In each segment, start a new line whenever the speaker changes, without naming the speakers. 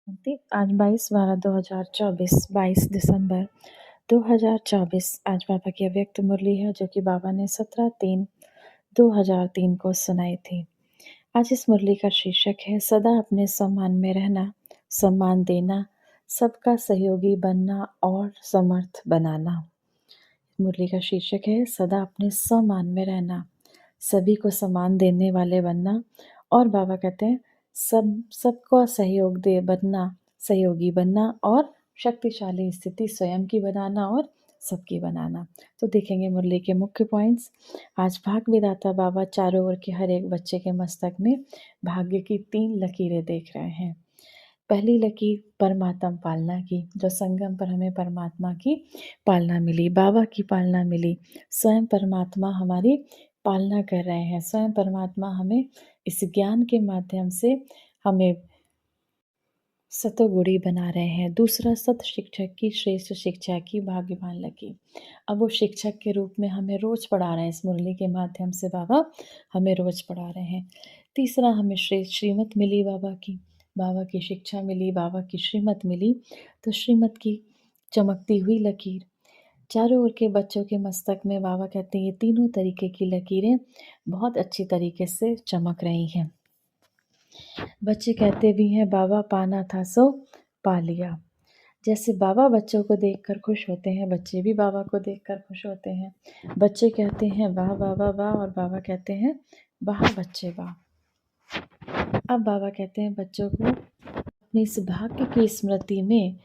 आज 22/12/2024 22 दिसंबर 2024 आज बाबा की अव्यक्त मुरली है जो कि बाबा ने 17/3/2003 को सुनाई थी। आज इस मुरली का शीर्षक है सदा अपने सम्मान में रहना, सम्मान देना, सबका सहयोगी बनना और समर्थ बनाना। मुरली का शीर्षक है सदा अपने सम्मान में रहना, सभी को सम्मान देने वाले बनना और बाबा कहते हैं सबको सहयोग दे बनना, सहयोगी बनना और शक्तिशाली स्थिति स्वयं की बनाना और सबकी बनाना। तो देखेंगे मुरली के मुख्य पॉइंट्स। आज भाग्य विधाता बाबा चारों ओर के हर एक बच्चे के मस्तक में भाग्य की 3 लकीरें देख रहे हैं। पहली लकीर परमात्म पालना की, जो संगम पर हमें परमात्मा की पालना मिली, बाबा की पालना मिली। स्वयं परमात्मा हमारी पालना कर रहे हैं, स्वयं परमात्मा हमें इस ज्ञान के माध्यम से हमें सतोगुणी बना रहे हैं। दूसरा, सत शिक्षक की श्रेष्ठ शिक्षा की भाग्यवान लकीर। अब वो शिक्षक के रूप में हमें रोज पढ़ा रहे हैं, इस मुरली के माध्यम से बाबा हमें रोज पढ़ा रहे हैं। तीसरा, हमें श्रेष्ठ श्रीमत मिली बाबा की शिक्षा मिली, बाबा की श्रीमत मिली। तो श्रीमत की चमकती हुई लकीर। चारों ओर के बच्चों के मस्तक में बाबा कहते हैं ये तीनों तरीके की लकीरें बहुत अच्छी तरीके से चमक रही हैं। बच्चे कहते भी हैं बाबा पाना था सो पा लिया। जैसे बाबा बच्चों को देखकर खुश होते हैं, बच्चे भी बाबा को देखकर खुश होते हैं। बच्चे कहते हैं वाह वाह वाह वाह और बाबा कहते हैं वाह बच्चे वाह। अब बाबा कहते हैं बच्चों को अपनी इस भाग्य की स्मृति में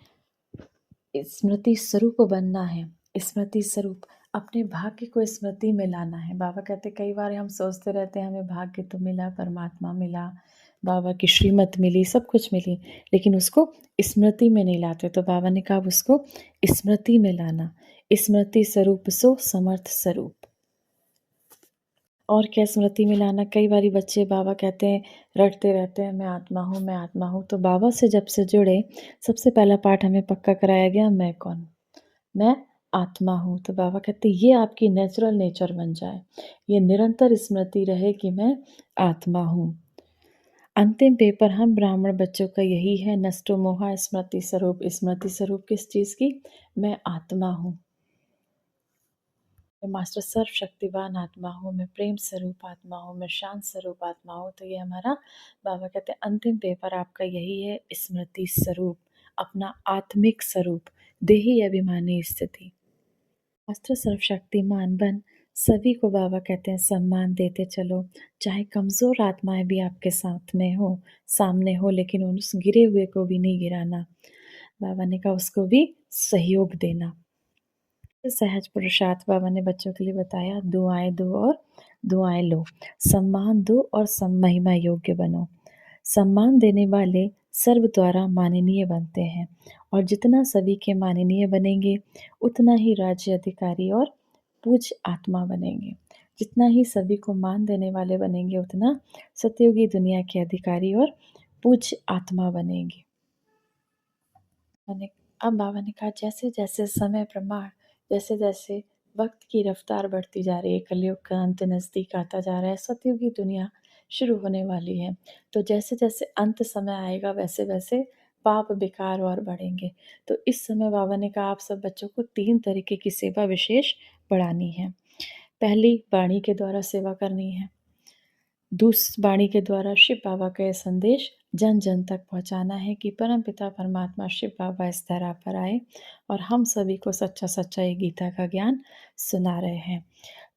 स्मृति स्वरूप बनना है। स्मृति स्वरूप अपने भाग्य को स्मृति में लाना है। बाबा कहते कई बार हम सोचते रहते हैं हमें भाग्य तो मिला, परमात्मा मिला, बाबा की श्रीमत मिली, सब कुछ मिली, लेकिन उसको स्मृति में नहीं लाते। तो बाबा ने कहा उसको स्मृति में लाना। स्मृति स्वरूप सो समर्थ स्वरूप। और क्या स्मृति में लाना। कई बारी बच्चे बाबा कहते हैं रटते रहते हैं मैं आत्मा हूँ, मैं आत्मा हूँ। तो बाबा से जब से जुड़े सबसे पहला पाठ हमें पक्का कराया गया मैं कौन, मैं आत्मा हूँ। तो बाबा कहते ये आपकी नेचुरल नेचर बन जाए, ये निरंतर स्मृति रहे कि मैं आत्मा हूँ। अंतिम पेपर हम ब्राह्मण बच्चों का यही है, नष्टो मोहा स्मृति स्वरूप। स्मृति स्वरूप किस चीज़ की, मैं आत्मा हूँ, मैं मास्टर सर्वशक्तिवान आत्मा हूँ, मैं प्रेम स्वरूप आत्मा हूँ, मैं शांत स्वरूप आत्मा हूँ। तो ये हमारा बाबा कहते हैं अंतिम पेपर आपका यही है, स्मृति स्वरूप, अपना आत्मिक स्वरूप, देही अभिमानी स्थिति। मास्टर सर्वशक्तिमान बन सभी को बाबा कहते हैं सम्मान देते चलो, चाहे कमज़ोर आत्माएं भी आपके साथ में हो, सामने हो, लेकिन उस गिरे हुए को भी नहीं गिराना। बाबा ने कहा उसको भी सहयोग देना। सहज पुरुषार्थ बाबा ने बच्चों के लिए बताया, दुआएं दो और दुआएं लो, सम्मान दो और महिमा योग्य बनो। सम्मान देने वाले सर्व द्वारा माननीय बनते हैं और जितना सभी के माननीय बनेंगे उतना ही राज्य अधिकारी और पूज्य आत्मा बनेंगे। जितना ही सभी को मान देने वाले बनेंगे उतना सतयुगी दुनिया के अधिकारी और पूज्य आत्मा बनेंगे। अब बाबा ने कहा जैसे जैसे समय प्रमाण, जैसे जैसे वक्त की रफ्तार बढ़ती जा रही है, कलयुग का अंत नज़दीक आता जा रहा है, सतयुगी दुनिया शुरू होने वाली है। तो जैसे जैसे अंत समय आएगा वैसे वैसे पाप विकार और बढ़ेंगे। तो इस समय बाबा ने कहा आप सब बच्चों को 3 तरीके की सेवा विशेष पढ़ानी है। पहली, वाणी के द्वारा सेवा करनी है। वाणी के द्वारा शिव बाबा का यह संदेश जन जन तक पहुंचाना है कि परमपिता परमात्मा शिव बाबा इस धरा पर आए और हम सभी को सच्चा सच्चा ये गीता का ज्ञान सुना रहे हैं।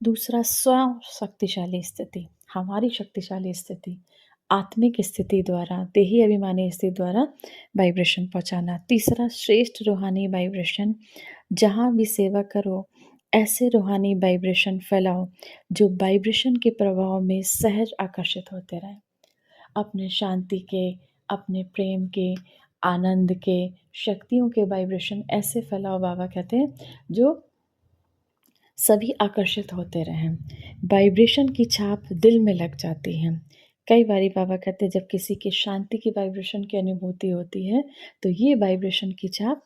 दूसरा, स्वयं शक्तिशाली स्थिति, हमारी शक्तिशाली स्थिति, आत्मिक स्थिति द्वारा, देही अभिमानी स्थिति द्वारा वाइब्रेशन पहुंचाना। तीसरा, श्रेष्ठ रूहानी वाइब्रेशन, जहाँ भी सेवा करो ऐसे रूहानी वाइब्रेशन फैलाओ जो वाइब्रेशन के प्रभाव में सहज आकर्षित होते रहें। अपने शांति के, अपने प्रेम के, आनंद के, शक्तियों के वाइब्रेशन ऐसे फैलाओ, बाबा कहते हैं, जो सभी आकर्षित होते रहें। वाइब्रेशन की छाप दिल में लग जाती है। कई बारी बाबा कहते हैं जब किसी की शांति की वाइब्रेशन की अनुभूति होती है तो ये वाइब्रेशन की छाप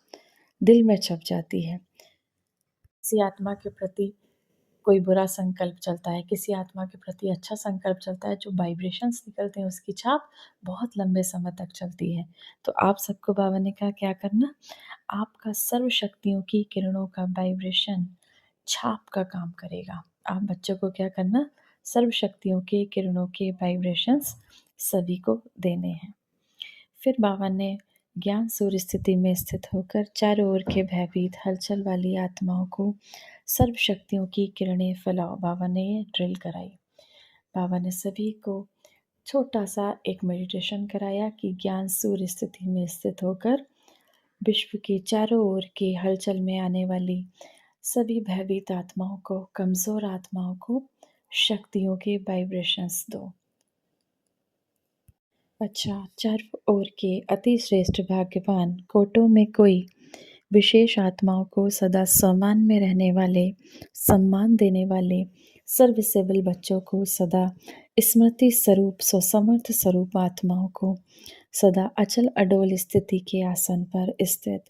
दिल में छप जाती है। किसी आत्मा के प्रति कोई बुरा संकल्प चलता है, किसी आत्मा के प्रति अच्छा संकल्प चलता है, जो वाइब्रेशंस निकलते हैं उसकी छाप बहुत लंबे समय तक चलती है। तो आप सबको बाबा ने कहा क्या करना, आपका सर्व शक्तियों की किरणों का वाइब्रेशन छाप का काम करेगा। आप बच्चों को क्या करना, सर्व शक्तियों के किरणों के वाइब्रेशंस सभी को देने हैं। फिर बाबा ने ज्ञान सूर्य स्थिति में स्थित होकर चारों ओर के भयभीत हलचल वाली आत्माओं को सर्व शक्तियों की किरणें फैलाओ, बाबा ने ये ड्रिल कराई। बाबा ने सभी को छोटा सा एक मेडिटेशन कराया कि ज्ञान सूर्य स्थिति में स्थित होकर विश्व के चारों ओर के हलचल में आने वाली सभी भयभीत आत्माओं को, कमज़ोर आत्माओं को शक्तियों के वाइब्रेशंस दो। अच्छा, चारों ओर के अति श्रेष्ठ भाग्यवान कोटों में कोई विशेष आत्माओं को सदा सम्मान में रहने वाले, सम्मान देने वाले, सर्विसेबल बच्चों को सदा स्मृति स्वरूप स्वसमर्थ स्वरूप आत्माओं को सदा अचल अडोल स्थिति के आसन पर स्थित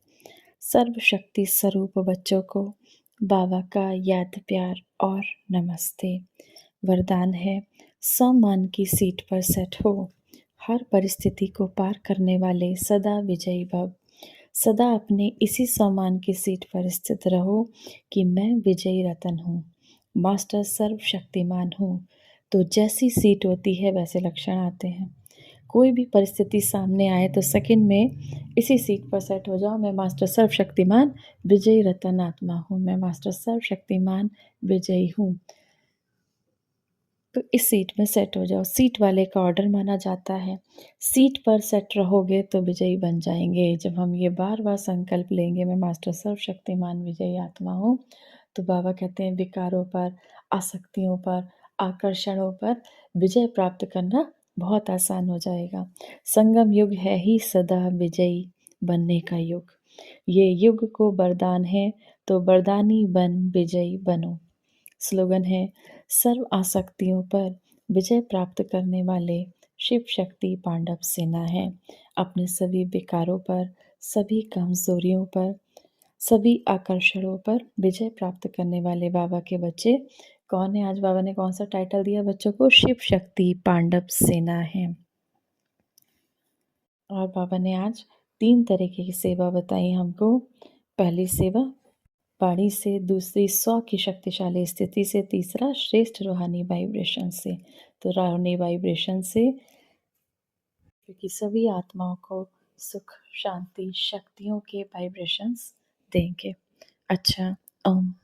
सर्वशक्ति स्वरूप बच्चों को बाबा का याद प्यार और नमस्ते। वरदान है, सम्मान की सीट पर सेट हो, हर परिस्थिति को पार करने वाले सदा विजयी भव। सदा अपने इसी सम्मान की सीट पर स्थित रहो कि मैं विजयी रतन हूँ, मास्टर सर्वशक्तिमान हूँ। तो जैसी सीट होती है वैसे लक्षण आते हैं। कोई भी परिस्थिति सामने आए तो सेकंड में इसी सीट पर सेट हो जाओ, मैं मास्टर सर्वशक्तिमान विजयी रतन आत्मा हूँ, मैं मास्टर सर्वशक्तिमान विजयी हूँ। तो इस सीट में सेट हो जाओ। सीट वाले का ऑर्डर माना जाता है। सीट पर सेट रहोगे तो विजयी बन जाएंगे। जब हम ये बार बार संकल्प लेंगे, मैं मास्टर सर्वशक्तिमान विजयी आत्मा हूँ, तो बाबा कहते हैं विकारों पर, आसक्तियों पर, आकर्षणों पर विजय प्राप्त करना बहुत आसान हो जाएगा। संगम युग है ही सदा विजयी बनने का युग। ये युग को वरदान है, तो वरदानी बन विजयी बनो। स्लोगन है, सर्व आसक्तियों पर विजय प्राप्त करने वाले शिव शक्ति पांडव सेना है। अपने सभी विकारों पर, सभी कमजोरियों पर, सभी आकर्षणों पर विजय प्राप्त करने वाले बाबा के बच्चे कौन है? आज बाबा ने कौन सा टाइटल दिया बच्चों को? शिव शक्ति पांडव सेना है। और बाबा ने आज 3 तरीके की सेवा बताई हमको। पहली सेवा वाणी से, दूसरी 100 की शक्तिशाली स्थिति से, तीसरा श्रेष्ठ रूहानी वाइब्रेशन से। तो रूहानी वाइब्रेशन से, क्योंकि सभी आत्माओं को सुख, शांति, शक्तियों के वाइब्रेशंस देंगे। अच्छा, ओम।